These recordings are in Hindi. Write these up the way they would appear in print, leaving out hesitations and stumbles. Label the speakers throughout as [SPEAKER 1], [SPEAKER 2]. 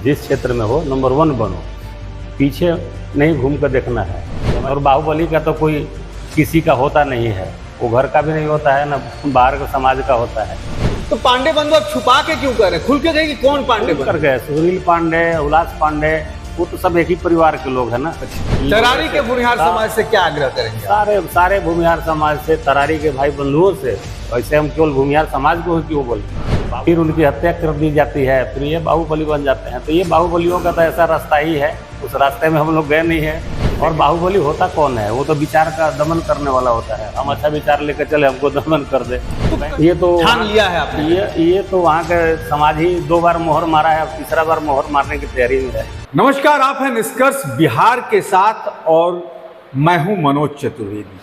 [SPEAKER 1] जिस क्षेत्र में हो नंबर 1 बनो, पीछे नहीं घूम कर देखना है। और बाहुबली का तो कोई किसी का होता नहीं है, वो घर का भी नहीं होता है ना बाहर का समाज का होता है।
[SPEAKER 2] तो पांडे बंधु आप छुपा के क्यों कर रहे हैं? खुल के कहिए कि कौन पांडे
[SPEAKER 1] कर गए सुनील पांडे, उल्लास पांडे, वो तो सब एक ही परिवार के लोग हैं ना।
[SPEAKER 2] तरारी के भूमिहार समाज से क्या आग्रह करेंगे?
[SPEAKER 1] सारे भूमिहार समाज से, तरारी के भाई बंधुओं से। वैसे हम केवल भूमिहार समाज को ही क्यों बोलते, फिर उनकी हत्या कर दी जाती है, फिर ये बाहुबली बन जाते हैं। तो ये बाहुबलियों का तो ऐसा रास्ता ही है, उस रास्ते में हम लोग गए नहीं है। और बाहुबली होता कौन है? वो तो विचार का दमन करने वाला होता है। हम अच्छा विचार लेकर चले, हमको दमन कर दे, ये तो
[SPEAKER 2] ठान लिया है आपने।
[SPEAKER 1] ये तो वहाँ के समाज ही 2 बार मोहर मारा है, अब तीसरा बार मोहर मारने की तैयारी में है।
[SPEAKER 2] नमस्कार, आप हैं निष्कर्ष बिहार के साथ और मैं हूं मनोज चतुर्वेदी।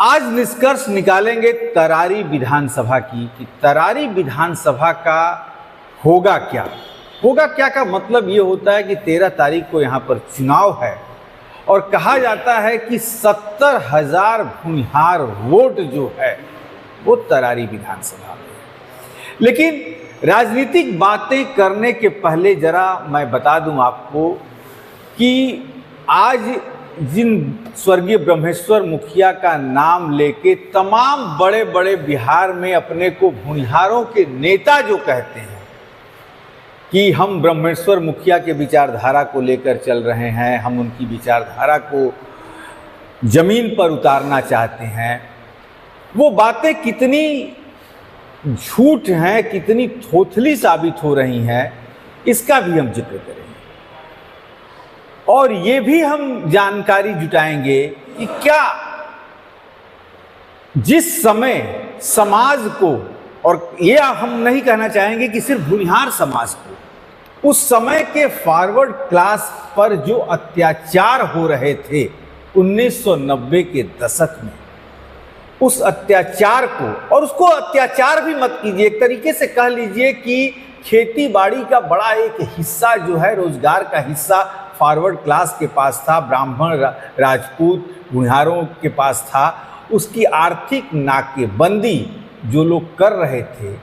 [SPEAKER 2] आज निष्कर्ष निकालेंगे तरारी विधानसभा की कि तरारी विधानसभा का होगा क्या का मतलब ये होता है कि 13 तारीख को यहाँ पर चुनाव है और कहा जाता है कि 70,000 भूमिहार वोट जो है वो तरारी विधानसभा में। लेकिन राजनीतिक बातें करने के पहले जरा मैं बता दूं आपको कि आज जिन स्वर्गीय ब्रह्मेश्वर मुखिया का नाम लेके तमाम बड़े बड़े बिहार में अपने को भूमिहारों के नेता जो कहते हैं कि हम ब्रह्मेश्वर मुखिया के विचारधारा को लेकर चल रहे हैं, हम उनकी विचारधारा को जमीन पर उतारना चाहते हैं, वो बातें कितनी झूठ हैं, कितनी थोथली साबित हो रही हैं, इसका भी हम जिक्र करेंगे। और ये भी हम जानकारी जुटाएंगे कि क्या जिस समय समाज को, और ये हम नहीं कहना चाहेंगे कि सिर्फ भूमिहार समाज को, उस समय के फॉरवर्ड क्लास पर जो अत्याचार हो रहे थे 1990 के दशक में, उस अत्याचार को, और उसको अत्याचार भी मत कीजिए, एक तरीके से कह लीजिए कि खेती बाड़ी का बड़ा एक हिस्सा जो है, रोजगार का हिस्सा फॉरवर्ड क्लास के पास था, ब्राह्मण राजपूत भूमिहारों के पास था। उसकी आर्थिक नाकेबंदी जो लोग कर रहे थे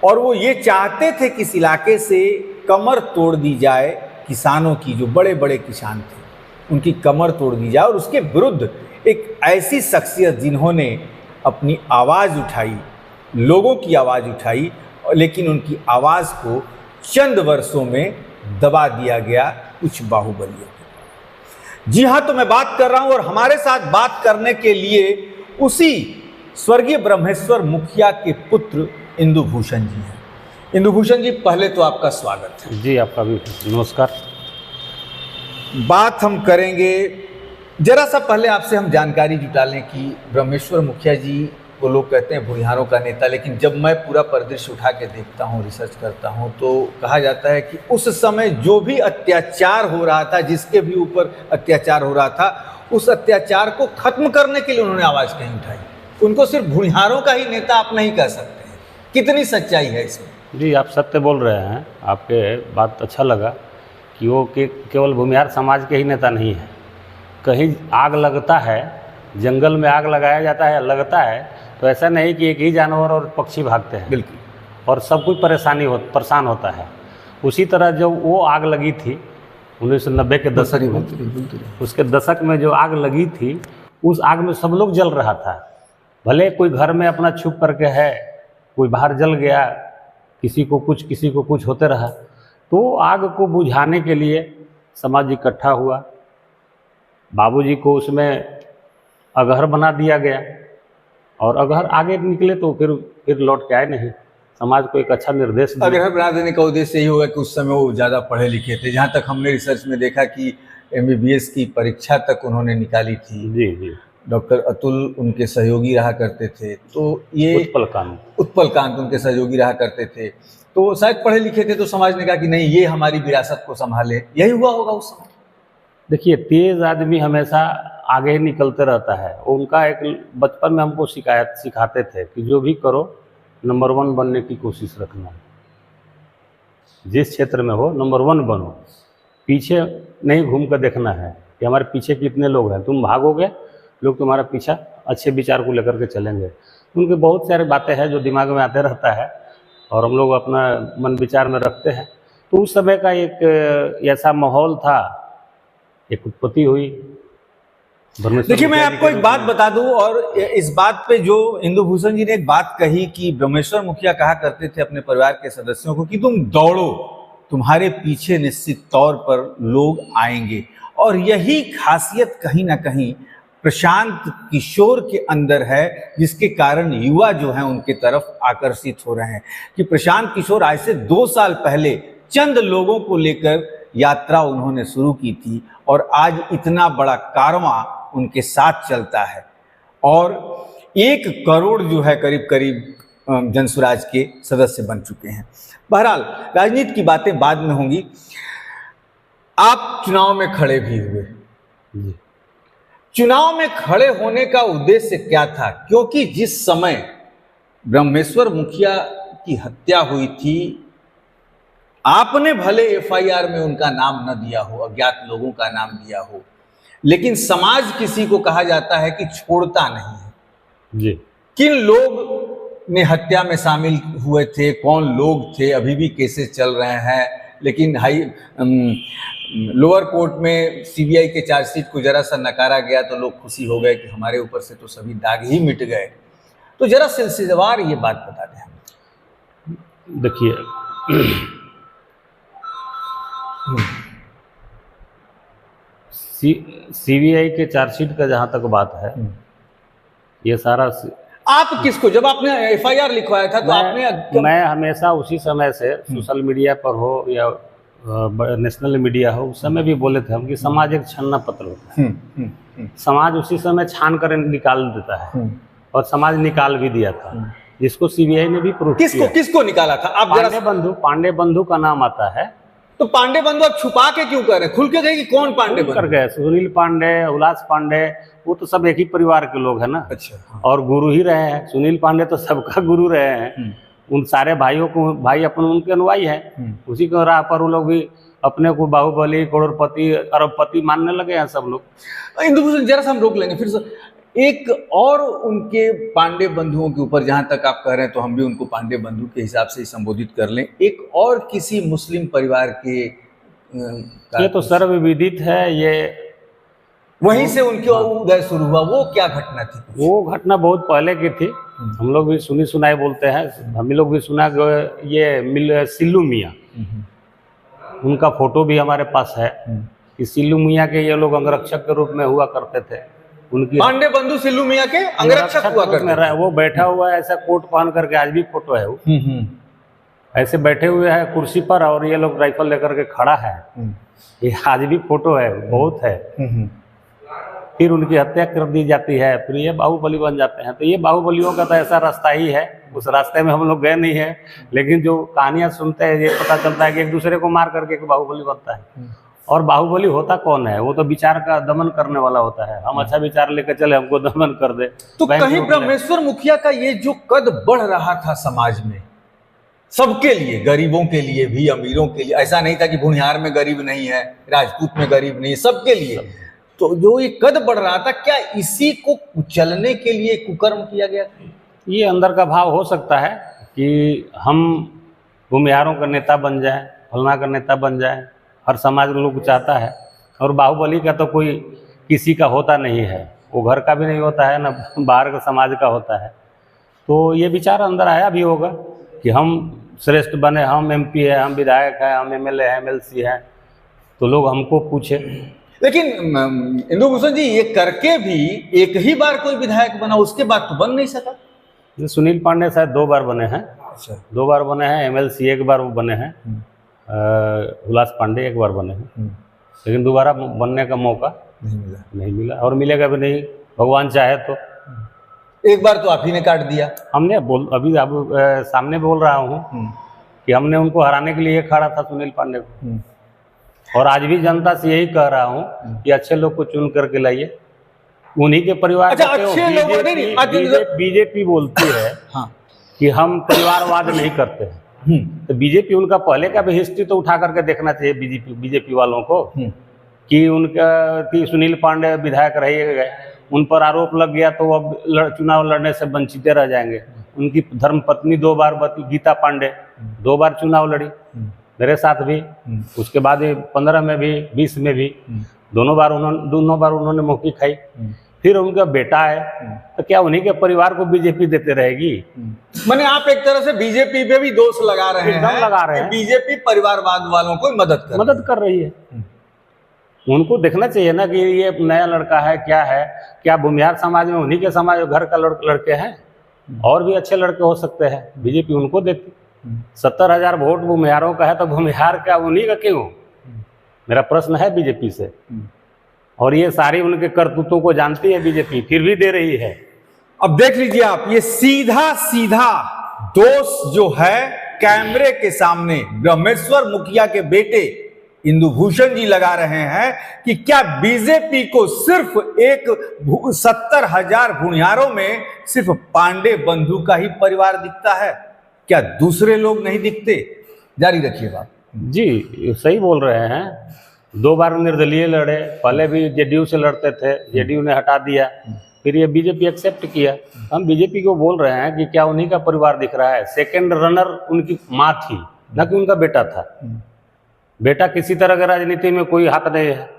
[SPEAKER 2] और वो ये चाहते थे कि इस इलाके से कमर तोड़ दी जाए, किसानों की, जो बड़े बड़े किसान थे उनकी कमर तोड़ दी जाए, और उसके विरुद्ध एक ऐसी शख्सियत जिन्होंने अपनी आवाज़ उठाई, लोगों की आवाज़ उठाई, लेकिन उनकी आवाज़ को चंद वर्षों में दबा दिया गया कुछ बाहुबलियों के। जी हाँ, तो मैं बात कर रहा हूं और हमारे साथ बात करने के लिए उसी स्वर्गीय ब्रह्मेश्वर मुखिया के पुत्र इंदुभूषण जी हैं। इंदुभूषण जी, पहले तो आपका स्वागत है।
[SPEAKER 1] जी, आपका भी नमस्कार।
[SPEAKER 2] बात हम करेंगे, जरा सा पहले आपसे हम जानकारी जुटा लें कि ब्रह्मेश्वर मुखिया जी को लोग कहते हैं भूमिहारों का नेता, लेकिन जब मैं पूरा परिदृश्य उठा के देखता हूँ, रिसर्च करता हूँ, तो कहा जाता है कि उस समय जो भी अत्याचार हो रहा था, जिसके भी ऊपर अत्याचार हो रहा था, उस अत्याचार को खत्म करने के लिए उन्होंने आवाज़ कहीं उठाई। उनको सिर्फ भूमिहारों का ही नेता आप नहीं कह सकते हैं। कितनी सच्चाई है इसमें?
[SPEAKER 1] जी, आप सत्य बोल रहे हैं। आपके बात अच्छा लगा कि वो केवल भूमिहार समाज के ही नेता नहीं है। कहीं आग लगता है, जंगल में आग लगाया जाता है, लगता है, तो ऐसा नहीं कि एक ही जानवर और पक्षी भागते हैं,
[SPEAKER 2] बिल्कुल,
[SPEAKER 1] और सब कुछ परेशान होता है। उसी तरह जब वो आग लगी थी 1990 के दशक में, उसके दशक में जो आग लगी थी, उस आग में सब लोग जल रहा था। भले कोई घर में अपना छुप करके है, कोई बाहर जल गया, किसी को कुछ होते रहा। तो आग को बुझाने के लिए समाज इकट्ठा हुआ। बाबूजी को उसमें अगहर बना दिया गया, और अगहर आगे निकले तो फिर लौट के आए नहीं। समाज को एक अच्छा निर्देश दिया।
[SPEAKER 2] अगहर बना देने का उद्देश्य यही होगा कि उस समय वो ज़्यादा पढ़े लिखे थे। जहाँ तक हमने रिसर्च में देखा कि MBBS की परीक्षा तक उन्होंने निकाली थी।
[SPEAKER 1] जी।
[SPEAKER 2] डॉक्टर अतुल उनके सहयोगी रहा करते थे, तो ये उत्पल कांत उनके सहयोगी रहा करते थे, तो शायद पढ़े लिखे थे। तो समाज ने कहा कि नहीं, ये हमारी विरासत को संभाले। यही हुआ होगा उस समय।
[SPEAKER 1] देखिए, तेज आदमी हमेशा आगे ही निकलते रहता है। उनका एक बचपन में हमको सिखाते थे कि जो भी करो नंबर 1 बनने की कोशिश रखना। जिस क्षेत्र में हो नंबर 1 बनो, पीछे नहीं घूम कर देखना है कि हमारे पीछे कितने लोग हैं। तुम भागोगे, लोग तुम्हारा पीछा अच्छे विचार को लेकर के चलेंगे। उनके बहुत सारी बातें हैं जो दिमाग में आते रहता है और हम लोग अपना मन विचार में रखते हैं। तो उस समय का एक ऐसा माहौल था, एक उत्पत्ति हुई।
[SPEAKER 2] देखिए, मैं आपको एक बात बता दूं, और इस बात पे जो इंदु भूषण जी ने एक बात कही कि ब्रह्मेश्वर मुखिया कहा करते थे अपने परिवार के सदस्यों को कि तुम दौड़ो, तुम्हारे पीछे निश्चित तौर पर लोग आएंगे। और यही खासियत कहीं ना कहीं प्रशांत किशोर के अंदर है, जिसके कारण युवा जो हैं उनके तरफ आकर्षित हो रहे हैं। कि प्रशांत किशोर आज से 2 साल पहले चंद लोगों को लेकर यात्रा उन्होंने शुरू की थी, और आज इतना बड़ा कारवां उनके साथ चलता है, और 1 करोड़ जो है करीब करीब जनसुराज के सदस्य बन चुके हैं। बहरहाल, राजनीति की बातें बाद में होंगी। आप चुनाव में खड़े भी हुए, चुनाव में खड़े होने का उद्देश्य क्या था? क्योंकि जिस समय ब्रह्मेश्वर मुखिया की हत्या हुई थी, आपने भले एफआईआर में उनका नाम न दिया हो, अज्ञात लोगों का नाम दिया हो, लेकिन समाज किसी को कहा जाता है कि छोड़ता नहीं है
[SPEAKER 1] जी।
[SPEAKER 2] किन लोग ने हत्या में शामिल हुए थे, कौन लोग थे, अभी भी केसेस चल रहे हैं। लेकिन लोअर कोर्ट में सीबीआई के चार्जशीट को जरा सा नकारा गया तो लोग खुशी हो गए कि हमारे ऊपर से तो सभी दाग ही मिट गए। तो जरा सिलसिलेवार ये बात बता दें हमें।
[SPEAKER 1] देखिए, सीबीआई के चार्जशीट का जहां तक बात है, ये सारा
[SPEAKER 2] आप किसको, जब आपने एफआईआर लिखवाया था तो आपने
[SPEAKER 1] मैं हमेशा उसी समय से सोशल मीडिया पर हो या नेशनल मीडिया हो, उस समय भी बोले थे हम कि समाज एक छन्ना पत्र होता है। समाज उसी समय छान कर निकाल देता है, और समाज निकाल भी दिया था, जिसको सीबीआई ने भी प्रूफ किया।
[SPEAKER 2] किसको निकाला था? आप
[SPEAKER 1] पांडे बंधु का नाम आता है।
[SPEAKER 2] तो पांडे बंधु आप छुपा के क्यों कर रहे हैं? खुल के कहिए कि कौन पांडे बंधु?
[SPEAKER 1] कर गए सुनील पांडे, उल्लास पांडे, वो तो सब एक ही परिवार के लोग हैं ना।
[SPEAKER 2] अच्छा, हाँ।
[SPEAKER 1] और गुरु ही रहे हैं। सुनील पांडे तो सबका गुरु रहे हैं। उन सारे भाइयों को भाई अपन उनके अनुयायी हैं। उसी के राह पर वो लोग भी अपने को बाहुबली, करोड़पति, अरबपति मानने लगे हैं सब लोग।
[SPEAKER 2] इंदु भूषण, जरा सा हम रोक लेंगे फिर से। एक और उनके पांडे बंधुओं के ऊपर, जहां तक आप कह रहे हैं तो हम भी उनको पांडे बंधु के हिसाब से ही संबोधित कर लें। एक और किसी मुस्लिम परिवार के
[SPEAKER 1] ये तो सर्वविदित है, ये
[SPEAKER 2] वहीं से उनके उदय शुरू हुआ। वो क्या घटना थी?
[SPEAKER 1] वो घटना बहुत पहले की थी। हम लोग भी सुनी सुनाई बोलते हैं, हम लोग भी सुना। ये सिल्लू मियाँ, उनका फोटो भी हमारे पास है कि सिल्लू मियाँ के ये लोग अंगरक्षक के रूप में हुआ करते थे। उनकी
[SPEAKER 2] पांडे बंधु सिल्लू मियाँ के अंगरक्षक हुआ करते थे।
[SPEAKER 1] वो बैठा हुआ है ऐसा कोट पहन करके, आज भी फोटो है वो ऐसे बैठे हुए हैं कुर्सी पर, और ये लोग राइफल लेकर के खड़ा है। ये आज भी फोटो है, बहुत है। फिर उनकी हत्या कर दी जाती है, फिर ये बाहुबली बन जाते हैं। तो ये बाहुबलियों का तो ऐसा रास्ता ही है। उस रास्ते में हम लोग गए नहीं है, लेकिन जो कहानियां सुनते हैं ये पता चलता है कि एक दूसरे को मार करके एक बाहुबली बनता है। और बाहुबली होता कौन है? वो तो विचार का दमन करने वाला होता है। हम अच्छा विचार लेकर चले, हमको दमन कर दे।
[SPEAKER 2] तो कहीं ब्रह्मेश्वर मुखिया का ये जो कद बढ़ रहा था समाज में, सबके लिए, गरीबों के लिए भी, अमीरों के लिए, ऐसा नहीं था कि भुनिहार में गरीब नहीं है, राजपूत में गरीब नहीं है, सबके लिए। तो जो ये कद बढ़ रहा था, क्या इसी को कुचलने के लिए कुकर्म किया गया था?
[SPEAKER 1] ये अंदर का भाव हो सकता है कि हम भूमिहारों का नेता बन जाए, फलना का नेता बन जाए। हर समाज लोग चाहता है। और बाहुबली का तो कोई किसी का होता नहीं है, वो घर का भी नहीं होता है, ना बाहर का समाज का होता है। तो ये विचार अंदर आया भी होगा कि हम श्रेष्ठ बने, हम एमपी है, हम विधायक हैं, हम एमएलए हैं, एमएलसी हैं, तो लोग हमको पूछे।
[SPEAKER 2] लेकिन इंदु भूषण जी, ये करके भी एक ही बार कोई विधायक बना, उसके बाद तो बन नहीं सका।
[SPEAKER 1] सुनील पांडे शायद 2 बार बने हैं।
[SPEAKER 2] अच्छा,
[SPEAKER 1] 2 बार बने हैं। एमएलसी 1 बार वो बने हैं। उल्लास पांडे 1 बार बने हैं, लेकिन दोबारा बनने का मौका नहीं मिला, और मिलेगा भी नहीं, भगवान चाहे तो।
[SPEAKER 2] एक बार तो आप ही ने काट दिया।
[SPEAKER 1] हमने अभी अब सामने बोल रहा हूँ कि हमने उनको हराने के लिए खड़ा था सुनील पांडे को। और आज भी जनता से यही कह रहा हूँ कि अच्छे लोग को चुन करके लाइए, उन्हीं के परिवार।
[SPEAKER 2] अच्छा, अच्छे लोग नहीं।
[SPEAKER 1] बीजेपी बोलती है कि हम परिवारवाद नहीं करते हैं। तो बीजेपी, उनका पहले का भी हिस्ट्री तो उठा करके देखना चाहिए बीजेपी वालों को, कि उनका कि सुनील पांडे विधायक रह गए, उन पर आरोप लग गया तो अब चुनाव लड़ने से वंचित रह जाएंगे। उनकी धर्मपत्नी 2 बार गीता पांडे 2 बार चुनाव लड़ी, मेरे साथ भी, उसके बाद 15 में भी 20 में भी दोनों बार उन्होंने मौकी खाई। फिर उनका बेटा है, तो क्या उन्हीं के परिवार को बीजेपी देते रहेगी?
[SPEAKER 2] माने आप एक तरह से बीजेपी पे भी दोष लगा रहे
[SPEAKER 1] एकदम
[SPEAKER 2] हैं,
[SPEAKER 1] लगा रहे हैं।
[SPEAKER 2] बीजेपी परिवारवाद वालों को मदद कर
[SPEAKER 1] रही है। उनको देखना चाहिए ना कि ये नया लड़का है, क्या भूमिहार समाज में उन्हीं के समाज घर का लड़के हैं, और भी अच्छे लड़के हो सकते हैं, बीजेपी उनको देती। 70,000 वोट भूमिहारों का है, तो भूमिहार क्या उन्हीं का क्यों? मेरा प्रश्न है बीजेपी से। और ये सारी उनके करतूतों को जानती है बीजेपी, फिर भी दे रही है।
[SPEAKER 2] अब देख लीजिए आप, ये सीधा दोष जो है कैमरे के सामने ब्रह्मेश्वर मुखिया के बेटे इंदुभूषण जी लगा रहे हैं कि क्या बीजेपी को सिर्फ एक 70,000 भूमिहारों में सिर्फ पांडे बंधु का ही परिवार दिखता है? क्या दूसरे लोग नहीं दिखते? जारी रखिए बात।
[SPEAKER 1] जी सही बोल रहे हैं। 2 बार निर्दलीय लड़े, पहले भी जेडीयू से लड़ते थे, जेडीयू ने हटा दिया, फिर ये बीजेपी एक्सेप्ट किया। हम बीजेपी को बोल रहे हैं कि क्या उन्हीं का परिवार दिख रहा है? सेकंड रनर उनकी माँ थी, ना कि उनका बेटा था। बेटा किसी तरह के राजनीति में कोई हाथ नहीं है।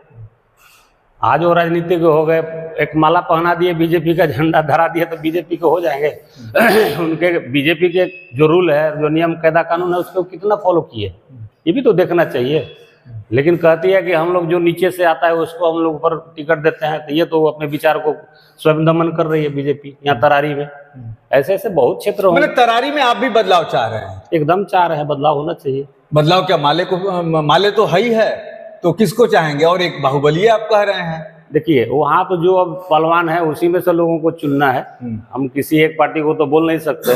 [SPEAKER 1] आज वो राजनीति के हो गए, एक माला पहना दिए, बीजेपी का झंडा धरा दिया, तो बीजेपी के हो जाएंगे। उनके बीजेपी के जो रूल है, जो नियम कायदा कानून है, उसको कितना फॉलो किए, ये भी तो देखना चाहिए। लेकिन कहती है कि हम लोग जो नीचे से आता है उसको हम लोग ऊपर टिकट देते हैं, तो ये तो अपने विचार को स्वयं दमन कर रही है बीजेपी यहाँ तरारी में। ऐसे बहुत क्षेत्र हो।
[SPEAKER 2] तरारी में आप भी बदलाव चाह रहे हैं?
[SPEAKER 1] एकदम चाह रहे हैं, बदलाव होना चाहिए।
[SPEAKER 2] बदलाव क्या माले तो है ही है, तो किसको चाहेंगे? और एक बाहुबली आप कह रहे हैं।
[SPEAKER 1] देखिए वहाँ तो जो अब पहलवान है उसी में से लोगों को चुनना है। हम किसी एक पार्टी को तो बोल नहीं सकते,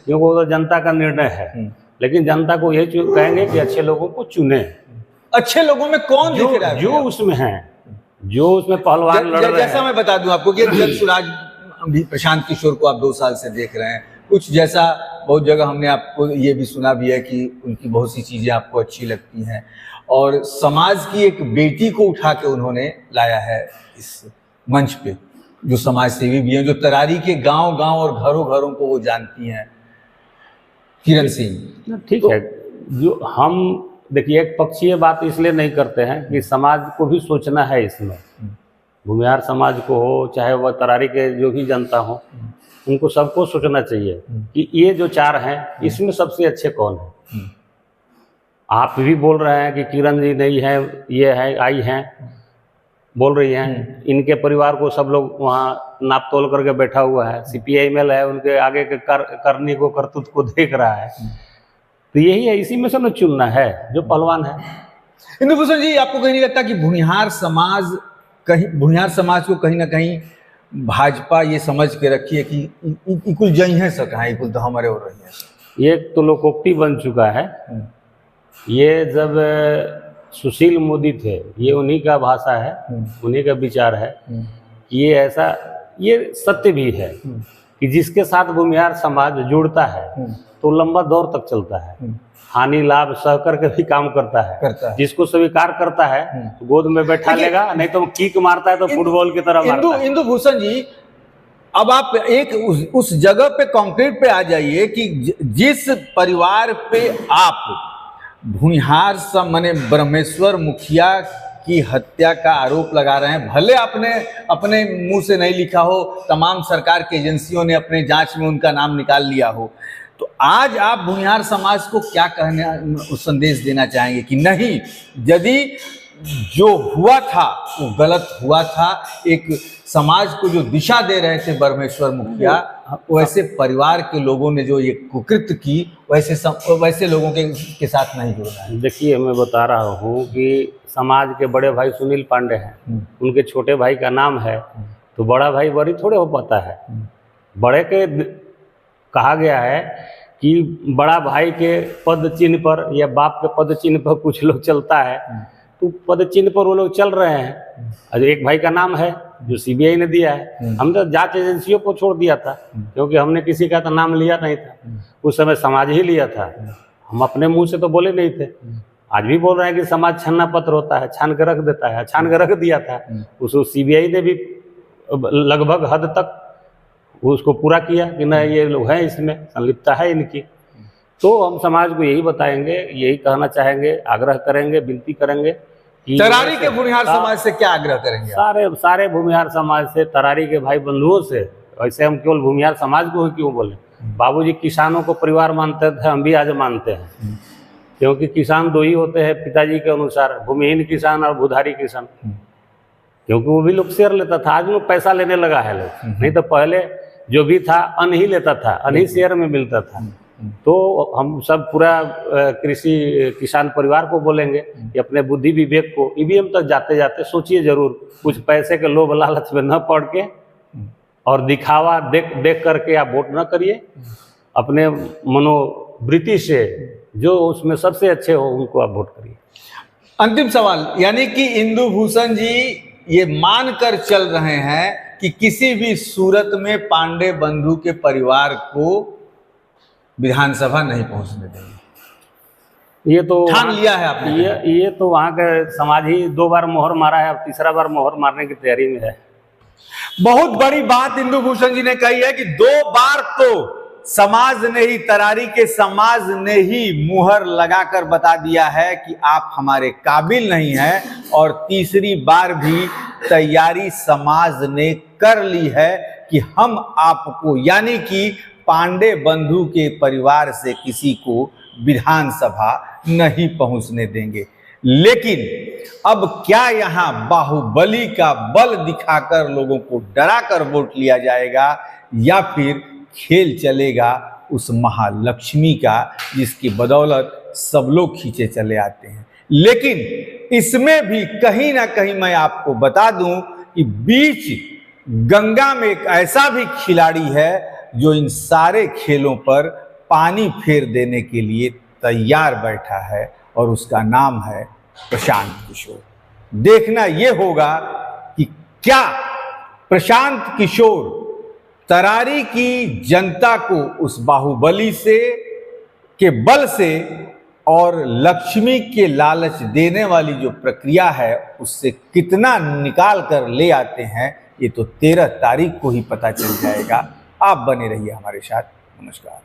[SPEAKER 1] क्योंकि वो तो जनता का निर्णय है। लेकिन जनता को यही कहेंगे कि अच्छे लोगों को चुने।
[SPEAKER 2] अच्छे लोगों में कौन दिख रहा है?
[SPEAKER 1] जो उसमें है, जो उसमें पहलवान लड़ रहे हैं।
[SPEAKER 2] जैसा मैं बता दूं आपको कि जगसुराज भी प्रशांत किशोर को आप 2 साल से देख रहे हैं, कुछ जैसा बहुत जगह हमने आपको ये भी सुना भी है कि उनकी बहुत सी चीजें आपको अच्छी लगती हैं, और समाज की एक बेटी को उठा के उन्होंने लाया है इस मंच पे, जो समाज सेवी भी हैं, जो तरारी के गांव और घरों को वो जानती हैं, किरण सिंह।
[SPEAKER 1] ठीक है, जो हम देखिए एक पक्षीय बात इसलिए नहीं करते हैं कि समाज को भी सोचना है इसमें। भूमिहार समाज को हो, चाहे वह तरारी के जो भी जनता हो, उनको सबको सोचना चाहिए कि ये जो 4 हैं इसमें सबसे अच्छे कौन है। आप भी बोल रहे हैं कि किरण जी नहीं है, ये है, आई हैं, बोल रही हैं, इनके परिवार को सब लोग वहाँ नाप तोल करके बैठा हुआ है। CPI-ML है, उनके आगे के करनी को, करतूत को देख रहा है। तो यही है, इसी में से न चुनना है जो पहलवान है।
[SPEAKER 2] इंदुभूषण जी, आपको कहीं नहीं लगता कि भूमिहार समाज को कहीं ना कहीं भाजपा ये समझ के रखी है कि इकुल जई है सका, इकुल तो हमारे और रही है?
[SPEAKER 1] ये तो लोकोक्ति बन चुका है। ये जब सुशील मोदी थे, ये उन्हीं का भाषा है, उन्हीं का विचार है। ये ऐसा, ये सत्य भी है कि जिसके साथ भूमिहार समाज जुड़ता है तो लंबा दौर तक चलता है, हानि लाभ सह करके भी काम करता है। जिसको स्वीकार करता है तो गोद में बैठा लेगा, नहीं तो किक मारता है तो फुटबॉल की तरह मारता है।
[SPEAKER 2] इंदुभूषण जी, अब आप एक उस जगह पे कंक्रीट पे आ जाइए कि जिस परिवार पे आप भूमिहार माने ब्रह्मेश्वर मुखिया की हत्या का आरोप लगा रहे हैं। भले आपने अपने मुंह से नहीं लिखा हो, तमाम सरकार की एजेंसियों ने अपने जांच में उनका नाम निकाल लिया हो, तो आज आप भूमिहार समाज को क्या संदेश देना चाहेंगे कि नहीं, यदि जो हुआ था वो गलत हुआ था, एक समाज को जो दिशा दे रहे थे ब्रह्मेश्वर मुखिया, वैसे परिवार के लोगों ने जो ये कुकृत्य की, वैसे लोगों के साथ नहीं जुड़ना है?
[SPEAKER 1] देखिए, मैं बता रहा हूँ कि समाज के बड़े भाई सुनील पांडे हैं, उनके छोटे भाई का नाम है, तो बड़ा भाई बड़ी थोड़े हो पाता है। बड़े के कहा गया है कि बड़ा भाई के पद चिन्ह पर या बाप के पद चिन्ह पर कुछ लोग चलता है, तो पद चिन्ह पर वो लोग चल रहे हैं। एक भाई का नाम है जो CBI ने दिया है, हम तो जांच एजेंसियों को छोड़ दिया था, क्योंकि हमने किसी का तो नाम लिया नहीं था, उस समय समाज ही लिया था, हम अपने मुंह से तो बोले नहीं थे। आज भी बोल रहे हैं कि समाज छानना पत्र होता है, छान के रख देता है, छान के रख दिया था। उसको CBI ने भी लगभग हद तक उसको पूरा किया कि ना ये लोग हैं, इसमें संलिप्तता है इनकी। तो हम समाज को यही बताएंगे, यही कहना चाहेंगे, आग्रह करेंगे, विनती करेंगे कि
[SPEAKER 2] तरारी के भूमिहार समाज से क्या आग्रह करेंगे?
[SPEAKER 1] सारे भूमिहार समाज से, तरारी के भाई बंधुओं से। वैसे हम केवल भूमिहार समाज को ही क्यों बोले, बाबूजी किसानों को परिवार मानते थे, हम भी आज मानते हैं, क्योंकि किसान दो ही होते हैं पिताजी के अनुसार, भूमिहीन किसान और भूधारी किसान। क्योंकि वो भी लोग शेयर लेता था, आज लोग पैसा लेने लगा है लोग, नहीं तो पहले जो भी था अन्न ही लेता था, अन्न ही शेयर में मिलता था। तो हम सब पूरा कृषि किसान परिवार को बोलेंगे कि अपने बुद्धि विवेक को ईवीएम तक जाते जाते सोचिए जरूर, कुछ पैसे के लोभ लालच में न पड़ के और दिखावा देख करके आप वोट न करिए। अपने मनोवृत्ति से जो उसमें सबसे अच्छे हो उनको आप वोट करिए।
[SPEAKER 2] अंतिम सवाल, यानी कि इंदु भूषण जी ये मानकर चल रहे हैं कि किसी भी सूरत में पांडे बंधु के परिवार को विधानसभा नहीं पहुंचने देंगे,
[SPEAKER 1] ये तो
[SPEAKER 2] ठान लिया है आपने?
[SPEAKER 1] ये तो वहाँ के समाज ही 2 बार मोहर मारा है, अब तीसरा बार मोहर मारने की तैयारी में है।
[SPEAKER 2] बहुत बड़ी बात इंदु भूषण जी ने कही है कि 2 बार तो समाज ने ही, तरारी के समाज ने ही मुहर लगाकर बता दिया है कि आप हमारे काबिल नहीं हैं, और तीसरी बार भी तैयारी समाज ने कर ली है कि हम आपको, यानी कि पांडे बंधु के परिवार से किसी को विधानसभा नहीं पहुंचने देंगे। लेकिन अब क्या यहां बाहुबली का बल दिखाकर लोगों को डराकर वोट लिया जाएगा, या फिर खेल चलेगा उस महालक्ष्मी का जिसकी बदौलत सब लोग खींचे चले आते हैं? लेकिन इसमें भी कहीं ना कहीं मैं आपको बता दूं कि बीच गंगा में एक ऐसा भी खिलाड़ी है जो इन सारे खेलों पर पानी फेर देने के लिए तैयार बैठा है, और उसका नाम है प्रशांत किशोर। देखना यह होगा कि क्या प्रशांत किशोर तरारी की जनता को उस बाहुबली से के बल से और लक्ष्मी के लालच देने वाली जो प्रक्रिया है उससे कितना निकाल कर ले आते हैं, ये तो 13 तारीख को ही पता चल जाएगा। आप बने रहिए हमारे साथ। नमस्कार।